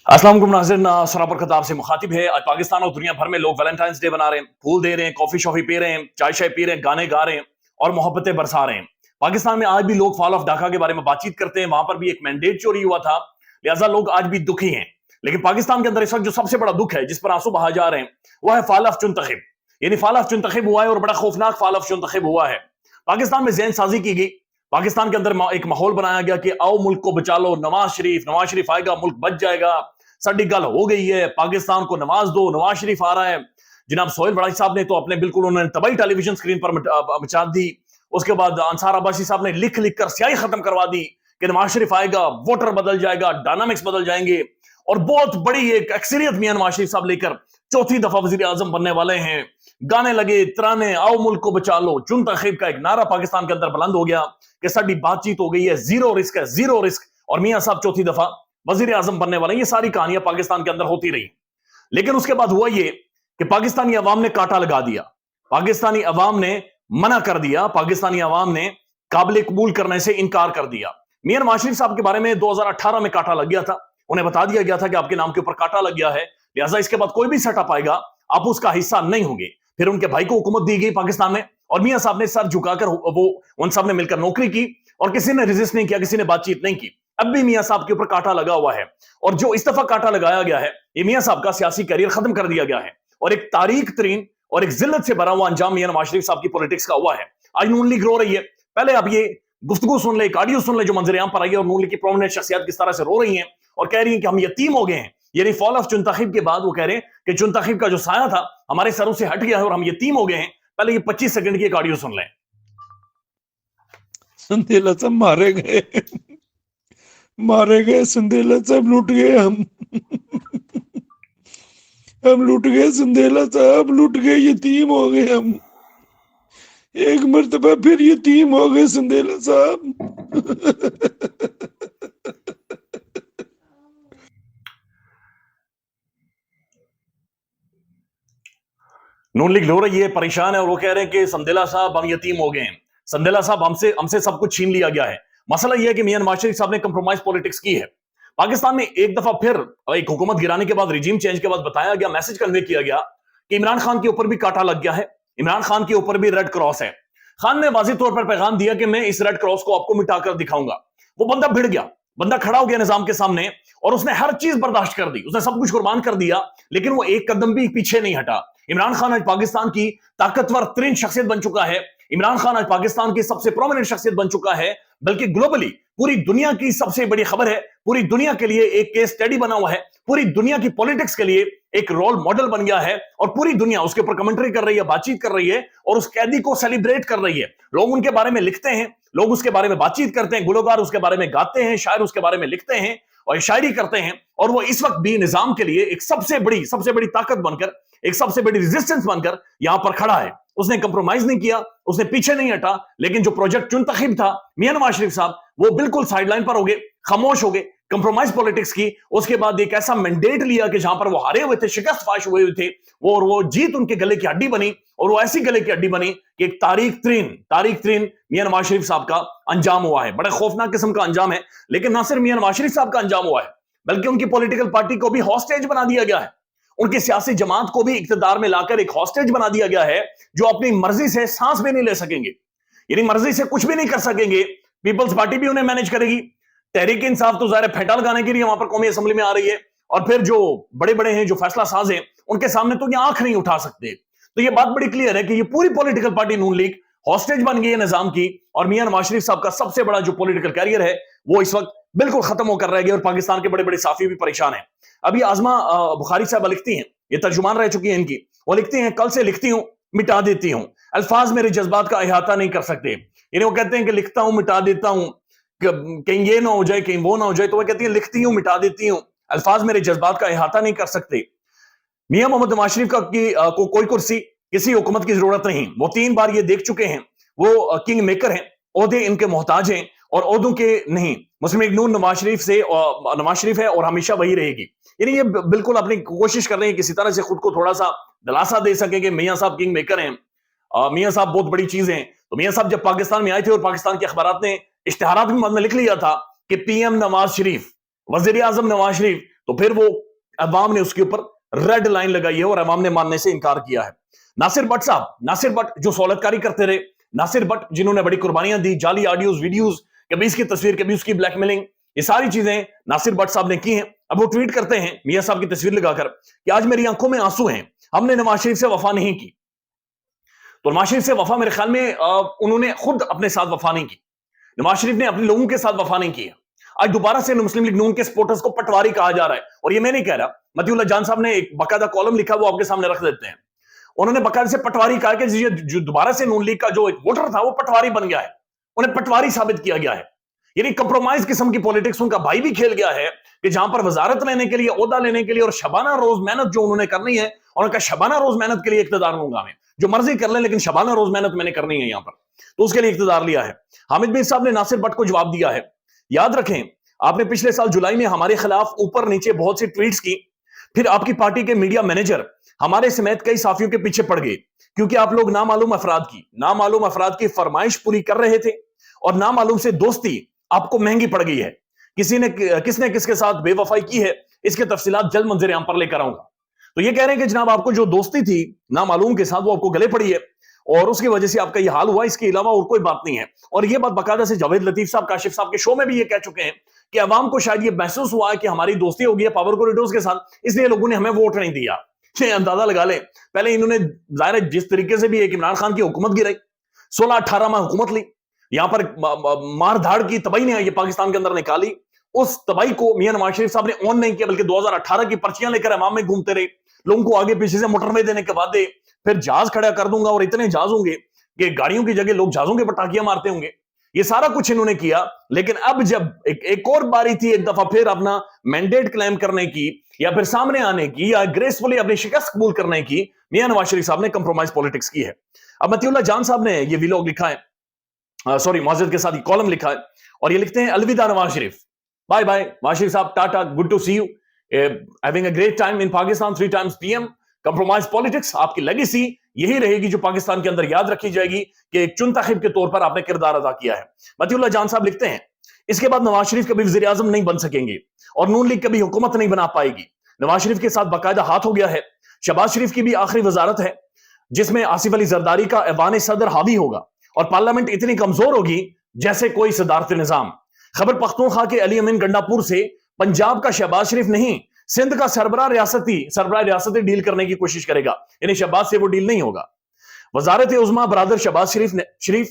अस्सलाम वालेकुम नाज़रीन, सरापर खताब से मुखातिब है। आज पाकिस्तान और दुनिया भर में लोग वैलेंटाइंस डे बना रहे हैं, फूल दे रहे हैं, कॉफी शॉफी पी रहे हैं, चाय शाय पी रहे हैं, गाने गा रहे हैं और मोहब्बतें बरसा रहे हैं। पाकिस्तान में आज भी लोग फॉल ऑफ ढाका के बारे में बातचीत करते हैं। वहां पर भी एक मैंडेट चोरी हुआ था, लिहाजा लोग आज भी दुखी हैं। लेकिन पाकिस्तान के अंदर इस वक्त जो सबसे बड़ा दुख है, जिस पर आंसू बहा जा रहे हैं, वह है फॉल ऑफ चुनतखिब। यानी फॉल ऑफ चुनतखिब हुआ है और बड़ा खौफनाक फॉल ऑफ चुनतखिब हुआ है। पाकिस्तान में जहन साजी की गई, पाकिस्तान के अंदर एक माहौल बनाया गया कि आओ मुल्क को बचा लो, नवाज शरीफ आएगा, मुल्क बच जाएगा, साडी गल हो गई है, पाकिस्तान को नवाज दो, नवाज शरीफ आ रहा है। जनाब सोहेल बड़ाई साहब ने तो अपने बिल्कुल उन्होंने तबाही टेलीविजन स्क्रीन पर मचा दी। उसके बाद अंसार अब्बासी साहब ने लिख लिख कर स्याही खत्म करवा दी कि नवाज शरीफ आएगा, वोटर बदल जाएगा, डायनामिक्स बदल जाएंगे और बहुत बड़ी एक अक्सरियत मियां नवाज शरीफ साहब लेकर चौथी दफा वजीर आजम बनने वाले हैं। गाने लगे, तराने, आओ मुल्क को बचा लो, चुन तखीब का एक नारा पाकिस्तान के अंदर बुलंद हो गया कि साडी बातचीत हो गई है, जीरो रिस्क है, जीरो रिस्क, और मियां साहब चौथी दफा वजीर आजम बनने वाले। ये सारी कहानियां पाकिस्तान के अंदर होती रही। लेकिन उसके बाद हुआ ये कि पाकिस्तानी अवाम ने कांटा लगा दिया, पाकिस्तानी अवाम ने मना कर दिया, पाकिस्तानी अवाम ने काबिल कबूल करने से इनकार कर दिया। मियां नवाज शरीफ साहब के बारे में 2018 में कांटा लग गया था, उन्हें बता दिया गया था कि आपके नाम के ऊपर कांटा लग गया है, लिहाजा इसके बाद कोई भी सेटअप आएगा आप उसका हिस्सा नहीं होंगे। फिर उनके भाई को हुकूमत दी गई पाकिस्तान में और मियां साहब ने सर झुकाकर वो उन सब ने मिलकर नौकरी की और किसी ने रेजिस्ट नहीं किया, किसी ने बातचीत नहीं की। अब भी मियां साहब के ऊपर कांटा लगा हुआ है और जो इस दफा कांटा लगाया गया है, ये मियां साहब का सियासी करियर खत्म कर दिया गया है और एक तारीख तरीन और एक जिल्लत से भरा हुआ अंजाम मियां नवाज शरीफ साहब की पॉलिटिक्स का हुआ है। आज नून लीग रो रही है। पहले अब ये गुफ्तगू सुन ले, एक ऑडियो सुन ले जो मंजर आम पर आई है और नून लीग की प्रोमिनेंट शख्सियत किस तरह से रो रही हैं और कह रही हैं कि हम यतीम हो गए हैं। यानी फॉल ऑफ चुनतखीब के बाद वो कह रहे हैं कि चुनतखीब का जो साया था हमारे सरों से हट गया है और हम यतीम हो गए हैं। पहले ये 25 सेकंड की एक ऑडियो सुन लें। संदेला सब मारे गए, संदेला सब लूट गए, हम लूट गए, संदेला साहब लूट गए, यतीम हो गए हम, एक मर्तबा फिर यतीम हो गए संदेला साहब। नून लीग रो रही है, परेशान है और वो कह रहे हैं कि संदेला साहब हम यतीम हो गए हैं, संदेला साहब हमसे हमसे सब कुछ छीन लिया गया है। मसला यह है कि मियां नवाज शरीफ साहब ने कंप्रोमाइज पॉलिटिक्स की है। पाकिस्तान में एक दफा फिर एक हुकूमत गिराने के बाद, रिजीम चेंज के बाद बताया गया, मैसेज कन्वे किया गया कि इमरान खान के ऊपर भी कांटा लग गया है, इमरान खान के ऊपर भी रेड क्रॉस है। खान ने वाज़ेह तौर पर पैगाम दिया कि मैं इस रेड क्रॉस को आपको मिटाकर दिखाऊंगा। वो बंदा भिड़ गया, बंदा खड़ा हो गया निजाम के सामने और उसने हर चीज बर्दाश्त कर दी, उसने सब कुछ कुर्बान कर दिया, लेकिन वो एक कदम भी पीछे नहीं हटा। इमरान खान आज पाकिस्तान की ताकतवर तरीन शख्सियत बन चुका है, इमरान खान आज पाकिस्तान की सबसे प्रोमिनेंट शख्सियत बन चुका है, बल्कि ग्लोबली पूरी दुनिया की सबसे बड़ी खबर है, पूरी दुनिया के लिए एक केस स्टडी बना हुआ है, पूरी दुनिया की पॉलिटिक्स के लिए एक रोल मॉडल बन गया है और पूरी दुनिया उसके ऊपर कमेंट्री कर रही है, बातचीत कर रही है और उस कैदी को सेलिब्रेट कर रही है। लोग उनके बारे में लिखते हैं, लोग उसके बारे में बातचीत करते हैं, गुलकार उसके बारे में गाते हैं, शायर उसके बारे में लिखते हैं और शायरी करते हैं और वो इस वक्त भी निजाम के लिए एक सबसे बड़ी ताकत बनकर, एक सबसे बड़ी रेजिस्टेंस बनकर यहां पर खड़ा है। उसने कंप्रोमाइज नहीं किया, उसने पीछे नहीं हटा, लेकिन जो प्रोजेक्ट चुनतखीब था मियां नवाज शरीफ साहब, वो बिल्कुल साइडलाइन पर हो गए, खामोश हो गए, कंप्रोमाइज पॉलिटिक्स की। उसके बाद एक ऐसा मैंडेट लिया कि जहां पर वो हारे हुए थे, शिकस्त फाश हुए हुए थे, वो जीत उनके गले की हड्डी बनी और वो ऐसी गले की हड्डी बनी कि एक तारीख तरीन मियां नवाज शरीफ साहब का अंजाम हुआ है। बड़े खौफनाक किस्म का अंजाम है, लेकिन ना सिर्फ मियां नवाज शरीफ साहब का अंजाम हुआ है, बल्कि उनकी पॉलिटिकल पार्टी को भी हॉस्टेज बना दिया गया है। उनकी सियासी जमात को भी इक्तदार में लाकर एक हॉस्टेज बना दिया गया है, जो अपनी मर्जी से सांस भी नहीं ले सकेंगे, यानी मर्जी से कुछ भी नहीं कर सकेंगे। पीपल्स पार्टी भी उन्हें मैनेज करेगी, तहरीक इंसाफ तो ज़ाहिर फेंटा लगाने के लिए वहां पर कौमी असेंबली में आ रही है और फिर जो बड़े बड़े हैं, जो फैसला साज हैं, उनके सामने तो ये आंख नहीं उठा सकते। तो ये बात बड़ी क्लियर है कि ये पूरी पॉलिटिकल पार्टी नून लीग हॉस्टेज बन गई है निजाम की और मियां नवाज शरीफ साहब का सबसे बड़ा जो पॉलिटिकल कैरियर है वो इस वक्त बिल्कुल खत्म होकर रह गया और पाकिस्तान के बड़े बड़े साफी भी परेशान हैं। अभी आजमा बुखारी साहब लिखती हैं, ये तर्जुमान रह चुकी हैं इनकी, वो लिखती हैं, कल से लिखती हूं मिटा देती हूं, अल्फाज मेरे जज्बात का अहाता नहीं कर सकते। यानी वो कहते हैं कि लिखता हूं मिटा देता हूं, कहीं ये ना हो जाए कहीं वो ना हो जाए, तो वो कहती है लिखती हूं मिटा देती हूं, अल्फाज मेरे जज्बात का अहाता नहीं कर सकते। मियां मोहम्मद नवाज शरीफ को कोई कुर्सी, किसी हुकूमत की जरूरत नहीं, वो 3 बार ये देख चुके हैं, वो किंग मेकर हैं, ओहदे इनके मोहताज हैं और ओहदों के नहीं। मुस्लिम लीग नून नवाज शरीफ है और हमेशा वही रहेगी। यानी ये बिल्कुल अपनी कोशिश कर रहे हैं किसी तरह से खुद को थोड़ा सा दिलासा दे सके कि मियां साहब किंग मेकर हैं, मियां साहब बहुत बड़ी चीज हैं। तो मियां साहब जब पाकिस्तान में आए थे और पाकिस्तान के अखबारात ने इश्तिहारात में लिख लिया था कि पीएम नवाज शरीफ, वजीर आजम नवाज शरीफ, تو پھر وہ عوام نے اس کے اوپر ریڈ لائن لگائی ہے اور عوام نے ماننے سے انکار کیا ہے. ناصر بٹ صاحب، ناصر بٹ جو سہولت کاری کرتے رہے، ناصر بٹ جنہوں نے بڑی قربانیاں دی، جعلی آڈیوز ویڈیوز، کبھی اس کی تصویر کبھی اس کی بلیک میلنگ، یہ ساری چیزیں ناصر بٹ صاحب نے کی ہیں. اب وہ ٹویٹ کرتے ہیں میاں صاحب کی تصویر لگا کر کہ آج میری آنکھوں میں آنسو ہیں، ہم نے نواز شریف سے وفا نہیں کی. تو نواز شریف سے وفا میرے خیال میں انہوں نے خود اپنے ساتھ وفا نہیں کی، نواز شریف نے اپنے لوگوں کے ساتھ وفا نہیں کی. آج دوبارہ سے مسلم لیگ نون کے سپورٹرز کو پٹواری کہا جا رہا ہے، اور یہ میں نہیں کہہ رہا، مطیع اللہ جان صاحب نے ایک باقاعدہ کالم لکھا، وہ آپ کے سامنے رکھ دیتے ہیں. انہوں نے باقاعدہ سے پٹواری کہا کہ جو دوبارہ سے نون لیگ کا جو ایک ووٹر تھا وہ پٹواری بن گیا ہے، انہیں پٹواری ثابت کیا گیا ہے. یعنی کمپرومائز قسم کی پولیٹکس ان کا بھائی بھی کھیل گیا ہے کہ جہاں پر وزارت لینے کے لیے، عہدہ لینے کے لیے اور شبانہ روز محنت جو انہوں نے کرنی ہے، اور ان کا شبانہ روز محنت کے لیے اقتدار لوں گا میں، جو مرضی کر لیں لیکن شبانہ روز محنت میں نے کرنی ہے یہاں پر، تو اس کے لیے اقتدار لیا ہے. حامد میر صاحب نے ناصر بٹ کو جواب دیا ہے. یاد رکھیں آپ نے پچھلے سال جولائی میں ہمارے خلاف اوپر نیچے بہت سی ٹویٹس کی، پھر آپ کی پارٹی کے میڈیا مینیجر ہمارے سمیت کئی صحافیوں کے پیچھے پڑ گئے کیونکہ آپ لوگ نامعلوم افراد کی فرمائش پوری کر رہے تھے، اور نامعلوم سے دوستی آپ کو مہنگی پڑ گئی ہے. کس نے کس کے ساتھ بے وفائی کی ہے، اس کے تفصیلات جلد منظر عام پر لے کر آؤں گا. تو یہ کہہ رہے ہیں کہ جناب آپ کو جو دوستی تھی نامعلوم کے ساتھ وہ آپ کو گلے پڑی ہے اور اس کی وجہ سے آپ کا یہ حال ہوا، اس کے علاوہ اور کوئی بات نہیں ہے. اور یہ بات باقاعدہ سے جاوید لطیف صاحب کاشف صاحب کے شو میں بھی یہ کہہ چکے ہیں کہ عوام کو شاید یہ محسوس ہوا ہے کہ ہماری دوستی ہو گئی ہے پاور کوریڈورز کے ساتھ، اس لیے لوگوں نے ہمیں ووٹ نہیں دیا. اندازہ لگا لیں، پہلے انہوں نے ظاہر ہے جس طریقے سے بھی ایک عمران خان کی حکومت گرائی، 16-18 ماہ حکومت لی، یہاں پر مار دھاڑ کی تباہی نے یہ پاکستان کے اندر نکالی، اس تباہی کو میاں نواز شریف صاحب نے اون نہیں کیا، بلکہ 2018 کی پرچیاں لے کر عوام میں گھومتے رہے، لوگوں کو آگے پیچھے سے موٹر وے دینے کے وعدے، پھر جہاز کھڑا کر دوں گا اور اتنے جہاز ہوں گے کہ گاڑیوں کی جگہ لوگ جہازوں کے پٹاخیاں مارتے ہوں گے. یہ سارا کچھ انہوں نے کیا، لیکن اب جب ایک اور باری تھی ایک دفعہ پھر اپنا مینڈیٹ کلیم کرنے کی یا پھر سامنے آنے کی یا گریسفلی اپنی شکست قبول کرنے کی، میاں نواز شریف صاحب نے کمپرومائز پولیٹکس کی ہے. اب مطیع اللہ جان صاحب نے یہ ویلوگ لکھا ہے، سوری معذرت کے ساتھ یہ کالم لکھا ہے، اور یہ لکھتے ہیں الوداع Nawaz Sharif, bye bye Nawaz Sharif Sahib, tata, good to see you, having a great time in Pakistan, 3 times PM. Compromise politics آپ کی لیگیسی یہی رہے گی جو پاکستان کے اندر یاد رکھی جائے گی کہ ایک چنتخب کے طور پر آپ نے کردار ادا کیا ہے. مطیع اللہ جان صاحب لکھتے ہیں اس کے بعد نواز شریف کبھی وزیر اعظم نہیں بن سکیں گے اور نون لیگ کبھی حکومت نہیں بنا پائے گی. نواز شریف کے ساتھ باقاعدہ ہاتھ ہو گیا ہے. شہباز شریف کی بھی آخری وزارت ہے جس میں آصف علی زرداری کا ایوان صدر حاوی ہوگا اور پارلیمنٹ اتنی کمزور ہوگی جیسے کوئی صدارتی نظام. خیبر پختونخوا کے علی امین گنڈاپور سے پنجاب کا شہباز شریف نہیں، سندھ کا سربراہ ریاستی ڈیل کرنے کی کوشش کرے گا، یعنی شہباز سے وہ ڈیل نہیں ہوگا. وزارت عظمیٰ برادر شہباز شریف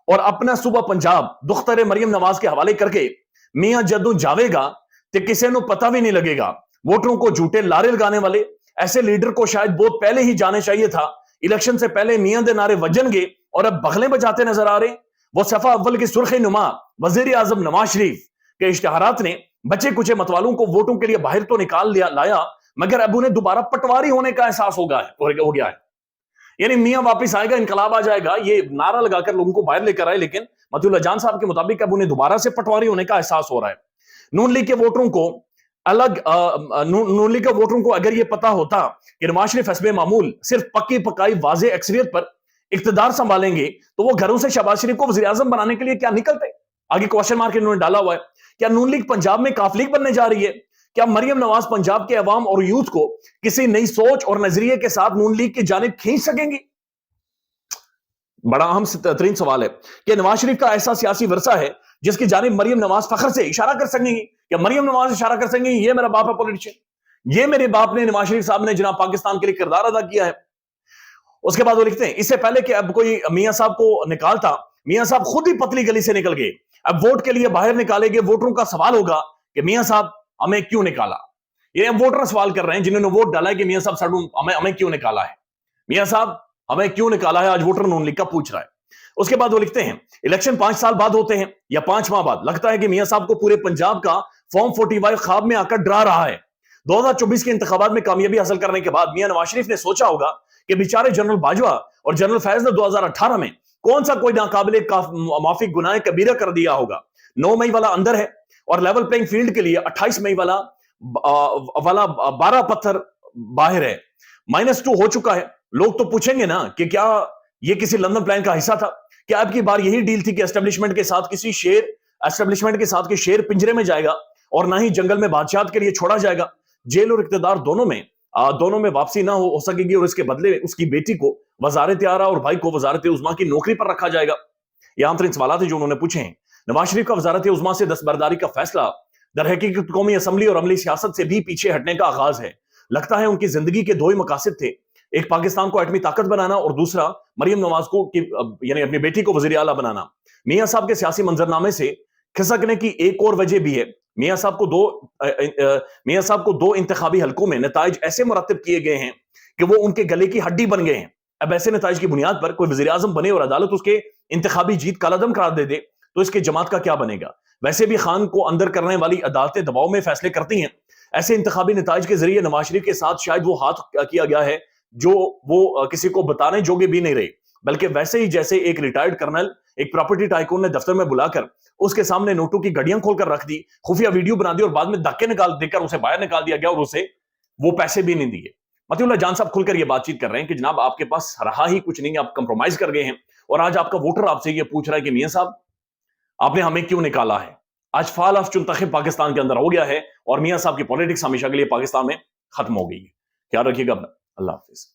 اور اپنا صوبہ پنجاب دختر مریم نواز کے حوالے کر کے میاں جدوں جاوے گا تو کسی نو پتہ بھی نہیں لگے گا. ووٹروں کو جھوٹے لارے لگانے والے ایسے لیڈر کو شاید بہت پہلے ہی جانے چاہیے تھا. الیکشن سے پہلے میاں دے نعرے وجن گے اور اب بغلیں بجاتے نظر آ رہے. وہ صفحہ اول کی سرخی نما وزیر اعظم نواز شریف کے اشتہارات نے بچے کچے متوالوں کو ووٹوں کے لیے باہر تو نکال لایا، مگر اب انہیں دوبارہ پٹواری ہونے کا احساس ہو گیا ہے. یعنی میاں واپس آئے گا، انقلاب آ جائے گا، یہ نعرہ لگا کر لوگوں کو باہر لے کر آئے، لیکن مطیع اللہ جان صاحب کے مطابق اب انہیں دوبارہ سے پٹواری ہونے کا احساس ہو رہا ہے. نون لیگ کے ووٹروں کو اگر یہ پتا ہوتا کہ نواز شریف حسب معمول صرف پکی پکائی واضح اکثریت پر اقتدار سنبھالیں گے تو وہ گھروں سے شہباز شریف کو وزیر اعظم بنانے کے لیے کیا نکلتے. آگے کوشچن مارک انہوں نے ڈالا ہوا ہے. کیا نون لیگ پنجاب میں کاف لیگ بننے جا رہی ہے؟ کیا مریم نواز پنجاب کے عوام اور یوتھ کو کسی نئی سوچ اور نظریے کے ساتھ نون لیگ کی جانب کھینچ سکیں گی؟ بڑا اہم ترین سوال ہے کہ نواز شریف کا ایسا سیاسی ورثہ ہے جس کی جانب مریم نواز فخر سے اشارہ کر سکیں گی، یا مریم نواز اشارہ کر سکیں گی یہ میرا باپ ہے پولیٹیشین، یہ میرے باپ نے نواز شریف صاحب نے جناب پاکستان کے لیے کردار ادا کیا ہے. اس کے بعد وہ لکھتے ہیں اس سے پہلے کہ اب کوئی میاں صاحب کو نکالتا، میاں صاحب خود ہی پتلی گلی سے نکل گئے. اب ووٹ کے لیے باہر نکالے گئے ووٹروں کا سوال ہوگا کہ میاں صاحب ہمیں کیوں نکالا. یہ ووٹر سوال کر رہے ہیں جنہوں نے ووٹ ڈالا ہے کہ میاں صاحب ہمیں کیوں نکالا ہے، میاں صاحب ہمیں کیوں نکالا ہے، آج ووٹر نون لیگ کا پوچھ رہا ہے. اس کے بعد وہ لکھتے ہیں الیکشن 5 سال بعد ہوتے ہیں یا 5 ماہ بعد، لگتا ہے کہ میاں صاحب کو پورے پنجاب کا فارم 45 خواب میں آ کر ڈرا رہا ہے. 2024 کے انتخابات میں کامیابی حاصل کرنے کے بعد میاں نواز شریف نے سوچا ہوگا کہ بیچارے جنرل باجوہ اور جنرل فیض نے 2018 میں کون سا کوئی ناقابل معافی گناہ کبیرہ کر دیا ہوگا. 9 مئی والا اندر ہے اور لیول پلینگ فیلڈ کے لیے 28 مئی والا 12 پتھر باہر ہے. -2 ہو چکا ہے. لوگ تو پوچھیں گے نا کہ کیا یہ کسی لندن پلان کا حصہ تھا؟ کیا اب کی بار یہی ڈیل تھی کہ اسٹیبلشمنٹ کے ساتھ شیر پنجرے میں جائے گا اور نہ ہی جنگل میں بادشاہت کے لیے چھوڑا جائے گا؟ जेल और इक्तदार दोनों में वापसी ना हो सकेगी और इसके बदले उसकी बेटी को वजारत आरा और भाई को वजारत उज़्मा की नौकरी पर रखा जाएगा। ये आंतरिक सवाल थे जो उन्होंने पूछे हैं। नवाज शरीफ का वजारत उज़्मा से दस्तबरदारी का फैसला दरहकीकत कौमी असम्बली और अमली सियासत से भी पीछे हटने का आगाज है। लगता है उनकी जिंदगी के दो ही मकासद थे, एक पाकिस्तान को एटमी ताकत बनाना और दूसरा मरियम नवाज को यानी अपनी बेटी को वजीर आला बनाना। मियां साहब के सियासी मंजरनामे से खिसकने की एक और वजह भी है। मियां साहब को दो इंतखाबी हलकों में नताइज ऐसे मुरतब किए गए हैं कि वो उनके गले की हड्डी बन गए हैं। अब ऐसे नताइज की बुनियाद पर कोई वजीर आजम बने और अदालत उसके इंतखाबी जीत कालादम करार दे दे तो इसके जमात का क्या बनेगा। वैसे भी खान को अंदर करने वाली अदालतें दबाव में फैसले करती हैं। ऐसे इंतखाबी नताइज के जरिए नवाज शरीफ के साथ शायद वो हाथ किया गया है जो वो किसी को बताने जोगे भी नहीं रहे, बल्कि वैसे ही जैसे एक रिटायर्ड कर्नल एक प्रॉपर्टी टाइकून ने दफ्तर में बुलाकर उसके सामने नोटों की गड्डियां खोलकर रख दी, खुफिया वीडियो बना दी और बाद में धक्के निकाल देकर उसे बाहर निकाल दिया गया और उसे वो पैसे भी नहीं दिए। मतीउल्लाह जान साहब खुलकर ये बातचीत कर रहे हैं कि जनाब आपके पास रहा ही कुछ नहीं, आप कंप्रोमाइज कर गए हैं और आज आपका वोटर आपसे ये पूछ रहा है कि मियां साहब आपने हमें क्यों निकाला है। आज फाल ऑफ चुनतखब पाकिस्तान के अंदर हो गया है और मियां साहब की पॉलिटिक्स हमेशा के लिए पाकिस्तान में खत्म हो गई है। ख्याल रखिएगा अपना। अल्लाह हाफिज।